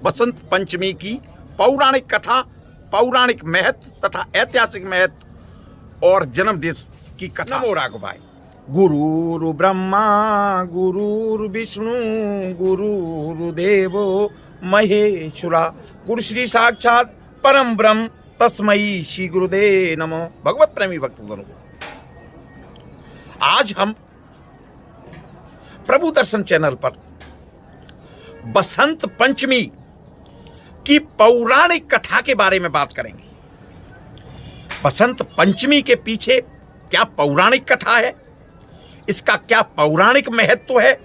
बसंत पंचमी की पौराणिक कथा, पौराणिक महत्व तथा ऐतिहासिक महत्व और जन्मदिन की कथा। नमो राघव भाई। गुरुर् ब्रह्मा गुरुर्विष्णु गुरुर्देवो महेश्वरा, गुरु श्री साक्षात परम ब्रह्म तस्मै श्री गुरुदेव नमो। भगवत प्रेमी भक्तजनों, आज हम प्रभु दर्शन चैनल पर बसंत पंचमी की पौराणिक कथा के बारे में बात करेंगे। बसंत पंचमी के पीछे क्या पौराणिक कथा है, इसका क्या पौराणिक महत्व है,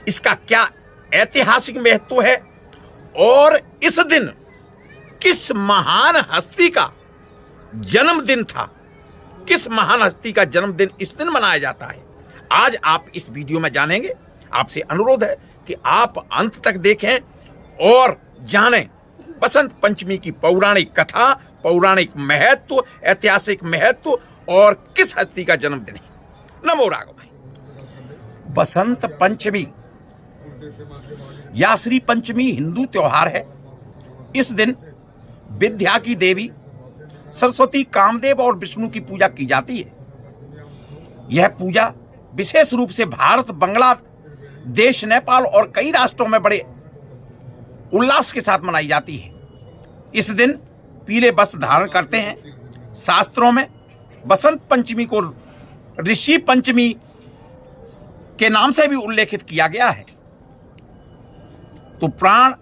इसका क्या ऐतिहासिक महत्व है और इस दिन किस महान हस्ती का जन्मदिन था, किस महान हस्ती का जन्मदिन इस दिन मनाया जाता है, आज आप इस वीडियो में जानेंगे। आपसे अनुरोध है कि आप अंत तक देखें और जानें बसंत पंचमी की पौराणिक कथा, पौराणिक महत्व, ऐतिहासिक महत्व और किस हस्ती का जन्मदिन है। नमो राघव भाई। बसंत पंचमी या श्री पंचमी हिंदू त्योहार है। इस दिन विद्या की देवी सरस्वती, कामदेव और विष्णु की पूजा की जाती है। यह पूजा विशेष रूप से भारत, बांग्लादेश, नेपाल और कई राष्ट्रों में बड़े उल्लास के साथ मनाई जाती है। इस दिन पीले वस्त्र धारण करते हैं। शास्त्रों में बसंत पंचमी को ऋषि पंचमी के नाम से भी उल्लेखित किया गया है। तो पुराण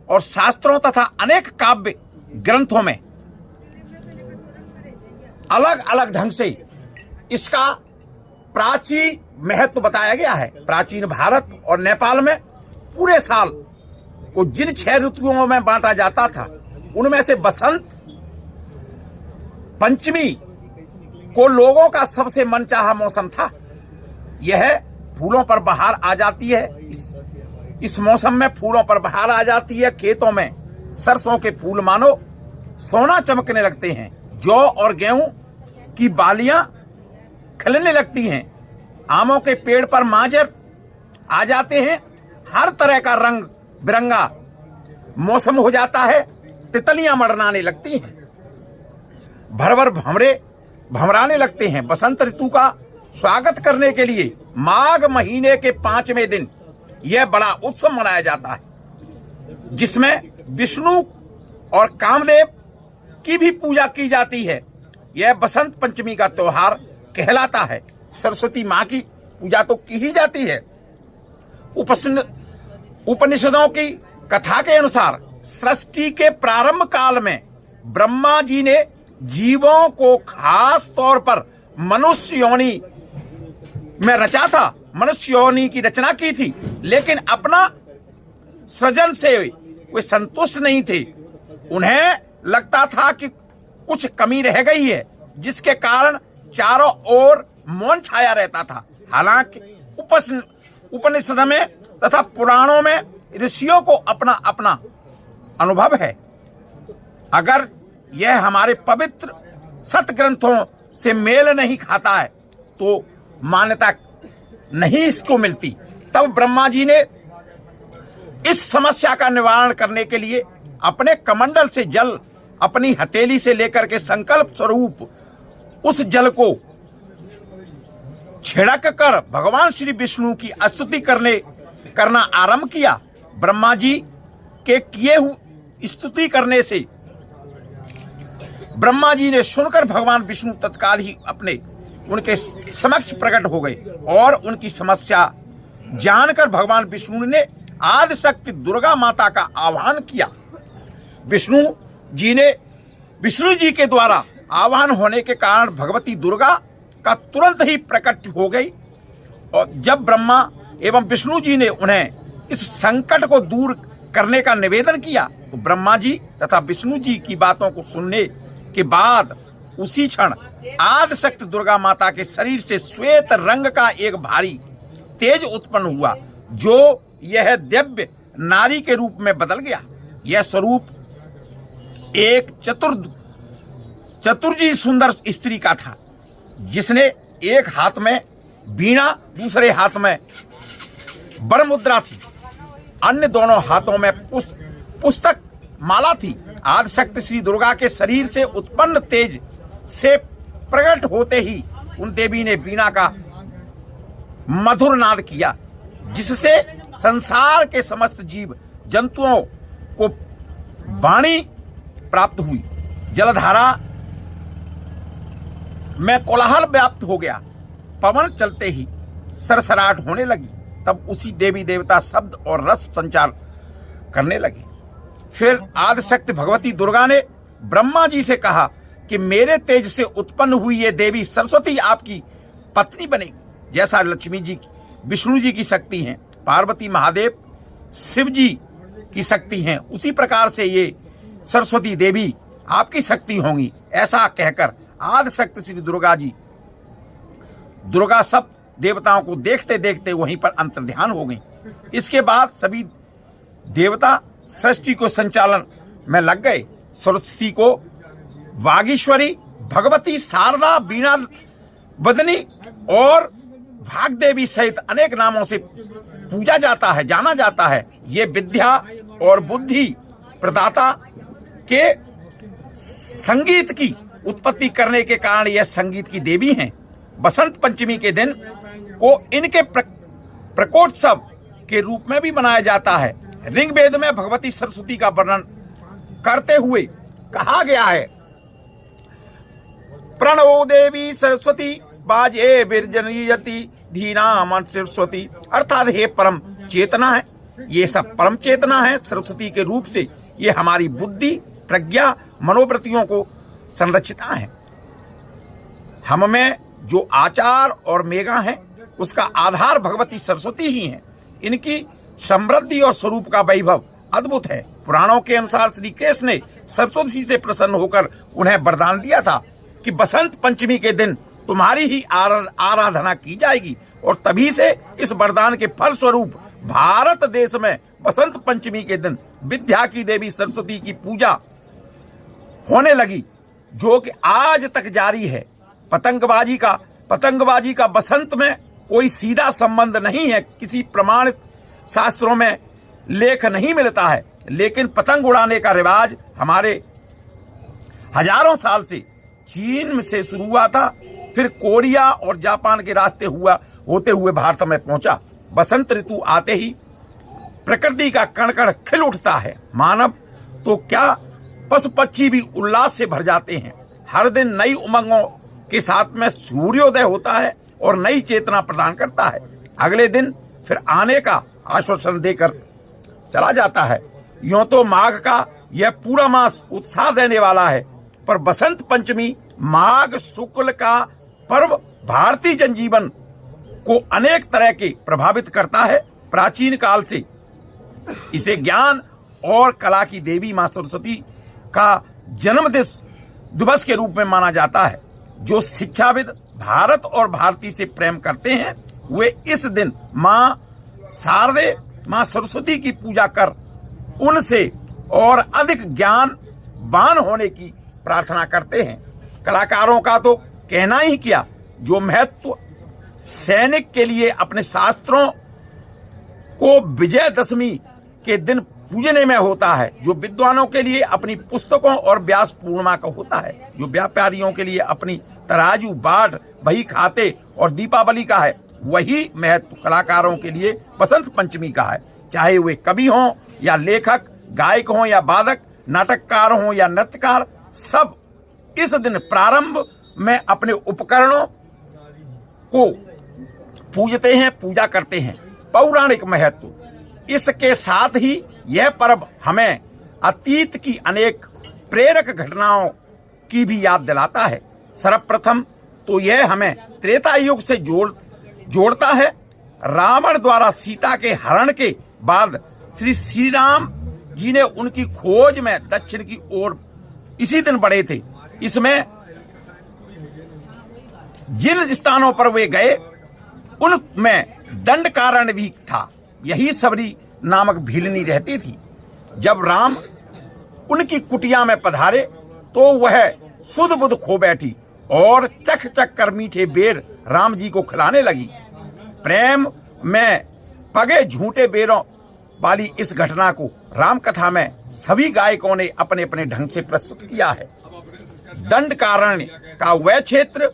और शास्त्रों तथा अनेक काव्य ग्रंथों में अलग अलग ढंग से इसका प्राचीन महत्व बताया गया है। प्राचीन भारत और नेपाल में पूरे साल को जिन 6 ऋतुओं में बांटा जाता था, उनमें से बसंत पंचमी को लोगों का सबसे मनचाहा मौसम था। यह फूलों पर बहार आ जाती है। इस मौसम में फूलों पर बहार आ जाती है। खेतों में सरसों के फूल मानो सोना चमकने लगते हैं। जौ और गेहूं की बालियां खिलने लगती हैं। आमों के पेड़ पर मांझर आ जाते हैं। हर तरह का रंग बिरंगा मौसम हो जाता है। तितलियां मड़राने लगती हैं। भर भंवरे भंवराने लगते हैं। बसंत ऋतु का स्वागत करने के लिए माघ महीने के 5वें दिन यह बड़ा उत्सव मनाया जाता है, जिसमें विष्णु और कामदेव की भी पूजा की जाती है। यह बसंत पंचमी का त्योहार कहलाता है। सरस्वती माँ की पूजा तो की ही जाती है। उपनिषदों की कथा के अनुसार सृष्टि के प्रारंभ काल में ब्रह्मा जी ने जीवों को खास तौर पर मनुष्य योनि में रचा था, मनुष्य योनि की रचना की थी। लेकिन अपना सृजन से वे संतुष्ट नहीं थे। उन्हें लगता था कि कुछ कमी रह गई है, जिसके कारण चारों ओर मौन छाया रहता था। हालांकि उपनिषद में तथा पुराणों में ऋषियों को अपना अपना अनुभव है। अगर यह हमारे पवित्र सत ग्रंथों से मेल नहीं खाता है तो मान्यता नहीं इसको मिलती। तब ब्रह्मा जी ने इस समस्या का निवारण करने के लिए अपने कमंडल से जल अपनी हथेली से लेकर के संकल्प स्वरूप उस जल को छिड़क कर भगवान श्री विष्णु की स्तुति करना आरंभ किया। ब्रह्मा जी के किए हुए स्तुति करने से ब्रह्मा जी ने सुनकर भगवान विष्णु तत्काल ही उनके समक्ष प्रकट हो गए और उनकी समस्या जानकर भगवान विष्णु ने आदि शक्ति दुर्गा माता का आह्वान किया। विष्णु जी के द्वारा आह्वान होने के कारण भगवती दुर्गा का तुरंत ही प्रकट हो गई। और जब ब्रह्मा एवं विष्णु जी ने उन्हें इस संकट को दूर करने का निवेदन किया तो ब्रह्मा जी तथा विष्णु जी की बातों को सुनने के बाद उसी क्षण आदि शक्ति दुर्गा माता के शरीर से श्वेत रंग का एक भारी तेज उत्पन्न हुआ, जो यह दिव्य नारी के रूप में बदल गया। यह स्वरूप एक चतुर्जी सुंदर स्त्री का था, जिसने एक हाथ में वीणा, दूसरे हाथ में वर मुद्रा थी, अन्य दोनों हाथों में पुष्प पुस्तक माला थी। आदिशक्ति श्री दुर्गा के शरीर से उत्पन्न तेज से प्रकट होते ही उन देवी ने बीना का मधुर नाद किया, जिससे संसार के समस्त जीव जंतुओं को वाणी प्राप्त हुई। जलधारा में कोलाहल व्याप्त हो गया। पवन चलते ही सरसराहट होने लगी। तब उसी देवी देवता शब्द और रस संचार करने लगे। फिर आदिशक्ति भगवती दुर्गा ने ब्रह्मा जी से कहा कि मेरे तेज से उत्पन्न हुई ये देवी सरस्वती आपकी पत्नी बनेगी। जैसा लक्ष्मी जी विष्णु जी की शक्ति हैं, पार्वती महादेव शिव जी की शक्ति हैं, उसी प्रकार से ये सरस्वती देवी आपकी शक्ति होंगी। ऐसा कहकर आदिशक्ति श्री दुर्गा सब देवताओं को देखते देखते वहीं पर अंतर्ध्यान हो गई। इसके बाद सभी देवता सृष्टि को संचालन में लग गए। सरस्वती को वागीश्वरी, भगवती, शारदा, बीणा बदनी और भागदेवी सहित अनेक नामों से पूजा जाता है, जाना जाता है। ये विद्या और बुद्धि प्रदाता के संगीत की उत्पत्ति करने के कारण यह संगीत की देवी हैं। बसंत पंचमी के दिन को इनके प्रकोत्सव के रूप में भी मनाया जाता है। ऋग्वेद में भगवती सरस्वती का वर्णन करते हुए कहा गया है, प्रणवो देवी सरस्वती बाजे विर्जनीयति धीनाम सरस्वती, अर्थात हे परम चेतना है। ये सब परम चेतना है सरस्वती के रूप से। ये हमारी बुद्धि, प्रज्ञा, मनोवृत्तियों को संरक्षिता है। हम में जो आचार और मेगा है उसका आधार भगवती सरस्वती ही है। इनकी समृद्धि और स्वरूप का वैभव अद्भुत है। पुराणों के अनुसार श्री कृष्ण ने सरस्वती से प्रसन्न होकर उन्हें वरदान दिया था कि बसंत पंचमी के दिन तुम्हारी ही आराधना की जाएगी, और तभी से इस वरदान के फल स्वरूप भारत देश में बसंत पंचमी के दिन विद्या की देवी सरस्वती की पूजा होने लगी, जो कि आज तक जारी है। पतंगबाजी का बसंत में कोई सीधा संबंध नहीं है, किसी प्रमाणित शास्त्रों में लेख नहीं मिलता है, लेकिन पतंग उड़ाने का रिवाज हमारे हजारों साल से चीन से शुरू हुआ था, फिर कोरिया और जापान के रास्ते होते हुए भारत में पहुंचा। बसंत ऋतु आते ही प्रकृति का कण कण खिल उठता है। मानव तो क्या, पशु पक्षी भी उल्लास से भर जाते हैं। हर दिन नई उमंगों के साथ में सूर्योदय होता है और नई चेतना प्रदान करता है। अगले दिन फिर आने का आश्वासन देकर चला जाता है। यूं तो माघ का यह पूरा मास उत्साह देने वाला है, पर बसंत पंचमी माघ शुक्ल का पर्व भारतीय जनजीवन को अनेक तरह के प्रभावित करता है। प्राचीन काल से इसे ज्ञान और कला की देवी मां सरस्वती का जन्म दिवस के रूप में माना जाता है। जो शिक्षाविद भारत और भारती से प्रेम करते हैं वे इस दिन मां शारदे, मां सरस्वती की पूजा कर उनसे और अधिक ज्ञानवान होने की प्रार्थना करते हैं। कलाकारों का तो कहना ही क्या, जो महत्व सैनिक के लिए अपने शास्त्रों को विजयदशमी के दिन पूजने में होता है, जो विद्वानों के लिए अपनी पुस्तकों और व्यास पूर्णिमा का होता है, जो व्यापारियों के लिए अपनी तराजू, बाट, बही खाते और दीपावली का है, वही महत्व कलाकारों के लिए बसंत पंचमी का है। चाहे वे कवि हों या लेखक, गायक हों या वादक, नाटककार हों या नृत्यकार, सब इस दिन प्रारंभ में अपने उपकरणों को पूजते हैं, पूजा करते हैं। पौराणिक महत्व, इसके साथ ही यह पर्व हमें अतीत की अनेक प्रेरक घटनाओं की भी याद दिलाता है। सर्वप्रथम तो यह हमें त्रेता युग से जोड़ता है। रावण द्वारा सीता के हरण के बाद श्री राम जी ने उनकी खोज में दक्षिण की ओर इसी दिन बढ़े थे। इसमें जिन स्थानों पर वे गए उनमें दंडकारण्य भी था। यही सबरी नामक भीलनी रहती थी। जब राम उनकी कुटिया में पधारे तो वह सुध बुध खो बैठी और चख चख कर मीठे बेर राम जी को खिलाने लगी। प्रेम में पगे झूठे बेरों वाली इस घटना को रामकथा में सभी गायकों ने अपने अपने ढंग से प्रस्तुत किया है। दंडकारण्य का वह क्षेत्र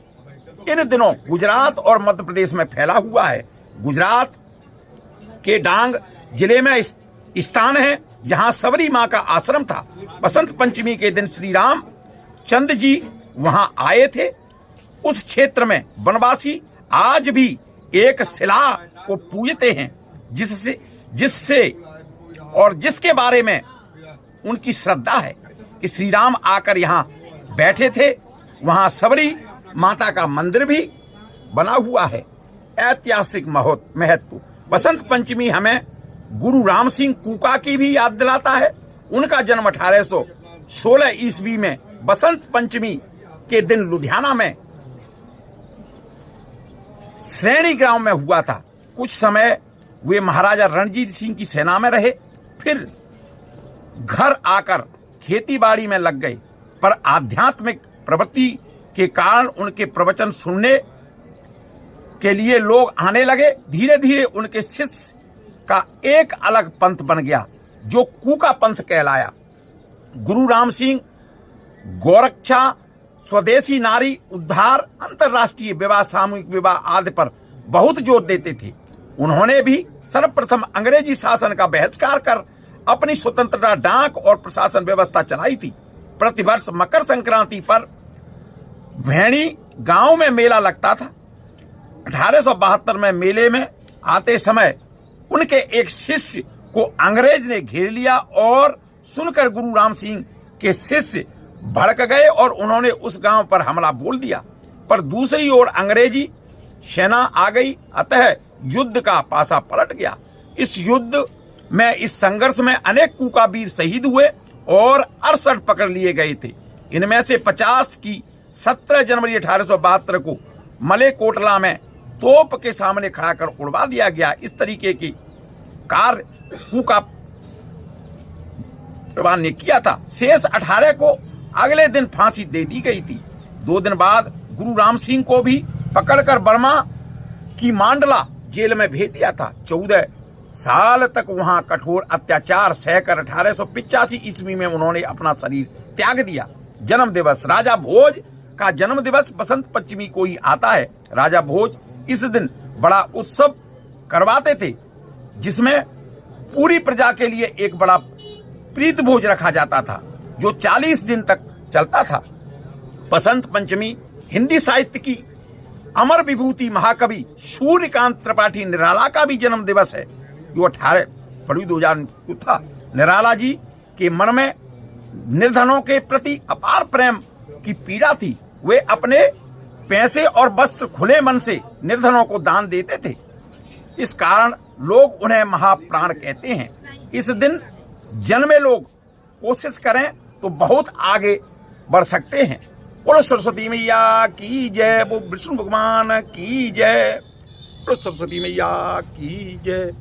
इन दिनों गुजरात और मध्य प्रदेश में फैला हुआ है। गुजरात के डांग जिले में स्थान है जहां सबरी मां का आश्रम था। बसंत पंचमी के दिन श्री राम चंद्र जी वहां आए थे। उस क्षेत्र में वनवासी आज भी एक शिला को पूजते हैं जिससे और जिसके बारे में उनकी श्रद्धा है कि श्री राम आकर यहाँ बैठे थे। वहाँ सबरी माता का मंदिर भी बना हुआ है। ऐतिहासिक महत्व। बसंत पंचमी हमें गुरु राम सिंह कूका की भी याद दिलाता है। उनका जन्म 1816 ईस्वी में बसंत पंचमी के दिन लुधियाना में श्रेणी गांव में हुआ था। कुछ समय वे महाराजा रणजीत सिंह की सेना में रहे, फिर घर आकर खेतीबाड़ी में लग गए, पर आध्यात्मिक प्रवृत्ति के कारण उनके प्रवचन सुनने के लिए लोग आने लगे। धीरे धीरे उनके शिष्य का एक अलग पंथ बन गया जो कूका पंथ कहलाया। गुरु राम सिंह गोरक्षा, स्वदेशी नारी उद्धार, अंतर्राष्ट्रीय विवाह, सामूहिक विवाह आदि पर बहुत जोर देते थे। उन्होंने भी सर्वप्रथम अंग्रेजी शासन का बहिष्कार कर अपनी स्वतंत्रता डाक और प्रशासन व्यवस्था चलाई थी। प्रतिवर्ष मकर संक्रांति पर भेड़ी गांव में मेला लगता था। 1872 में मेले में आते समय उनके एक शिष्य को अंग्रेज ने घेर लिया और सुनकर गुरु राम सिंह के शिष्य भड़क गए और उन्होंने उस गांव पर हमला बोल दिया। पर दूसरी ओर अंग्रेजी सेना आ गई, अतः युद्ध का पासा पलट गया। इस युद्ध में, इस संघर्ष में अनेक कूका वीर शहीद हुए और 68 पकड़ लिए गए थे। इनमें से 50 की 17 जनवरी 1872 को मलेकोटला में तोप के सामने खड़ा कर उड़वा दिया गया। इस तरीके की कार्य कूका प्रवान ने किया था। शेष 18 को अगले दिन फांसी दे दी गई थी। 2 दिन बाद गुरु राम सिंह को भी पकड़कर बर्मा की मांडला जेल में भेज दिया था। 14 साल तक वहां कठोर अत्याचार सहकर 1885 ईस्वी में उन्होंने अपना शरीर त्याग दिया। जन्म दिवस। राजा भोज का जन्म दिवस बसंत पंचमी को ही आता है। राजा भोज इस दिन बड़ा उत्सव करवाते थे जिसमें पूरी प्रजा के लिए एक बड़ा प्रीत भोज रखा जाता था जो 40 दिन तक चलता था। बसंत पंचमी हिंदी साहित्य की अमर विभूति महाकवि सूर्यकांत त्रिपाठी निराला का भी जन्म दिवस है जो 18 फरवरी 2000 को था। निराला जी के मन में निर्धनों के प्रति अपार प्रेम की पीड़ा थी। वे अपने पैसे और वस्त्र खुले मन से निर्धनों को दान देते थे। इस कारण लोग उन्हें महाप्राण कहते हैं। इस दिन जन्मे लोग कोशिश करें तो बहुत आगे बढ़ सकते हैं। बोलो सरस्वती मैया की जय, वो विष्णु भगवान की जय, बोलो सरस्वती मैया की जय।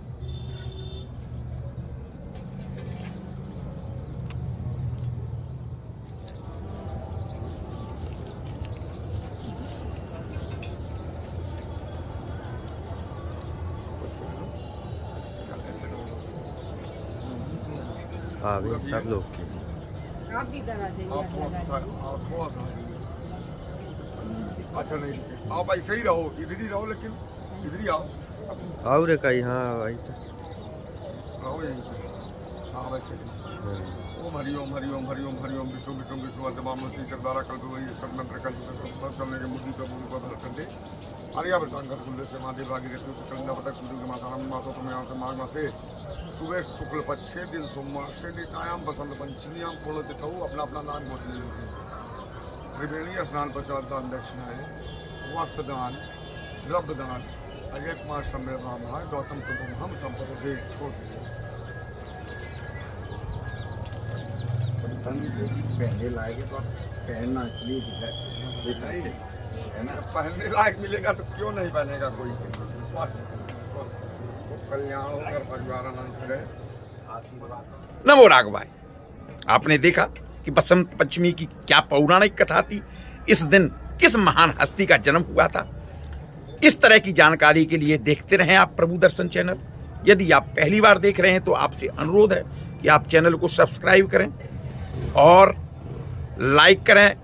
हाँ भी सब लोग की आप भी करा देंगे। थोड़ा सा अच्छा नहीं, आप ऐसे ही रहो, इधर ही रहो, लेकिन इधर ही आओ। और कहीं हाँ भाई रहो यहीं पे। हाँ वैसे ओम हरिओम हरिओम हरिओम हरिओम विष्णु विष्णु विष्णु वर्धमान श्री सरदारा कल्प वही सर्वमंत्र कल्प करने के मुक्ति का भूमि पर कंडे आर्यावर्तान कर कुंडे से महादेव भागी रहते हो कलिंगा पटक कुंडे के माता नाम माता तुम्हें यहाँ से माघ मासे सुबह शुक्ल पक्ष 6 दिन सोमवार से नितायाम बसंत पंचमीयाम पूर्ण तिथौ अपना अपना नाम बोल लीजिए। त्रिवेणी स्नान पश्चात दान दक्षिणाएं, वस्त्र दान, द्रव्य दान, अजय कुमार समय ब्राह्मण गौतम कुटुंब हम संपत्ति दे छोड़ पहनने लायक तो पहनना इसलिए है ना। पहनने लायक मिलेगा तो क्यों नहीं पहनेगा कोई। स्वस्थ कल्याण होकर परिवार आनंद से रहे। आशीर्वाद। नमो राघवाय। आपने देखा कि बसंत पंचमी की क्या पौराणिक कथा थी, इस दिन किस महान हस्ती का जन्म हुआ था। इस तरह की जानकारी के लिए देखते रहें आप प्रभु दर्शन चैनल। यदि आप पहली बार देख रहे हैं तो आपसे अनुरोध है कि आप चैनल को सब्सक्राइब करें और लाइक करें,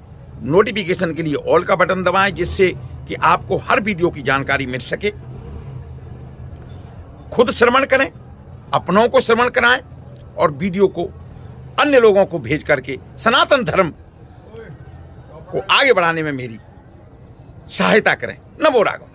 नोटिफिकेशन के लिए ऑल का बटन दबाएं, जिससे कि आपको हर वीडियो की जानकारी मिल सके। खुद श्रवण करें, अपनों को श्रवण कराएं और वीडियो को अन्य लोगों को भेज करके सनातन धर्म को आगे बढ़ाने में मेरी सहायता करें। नमो राघव।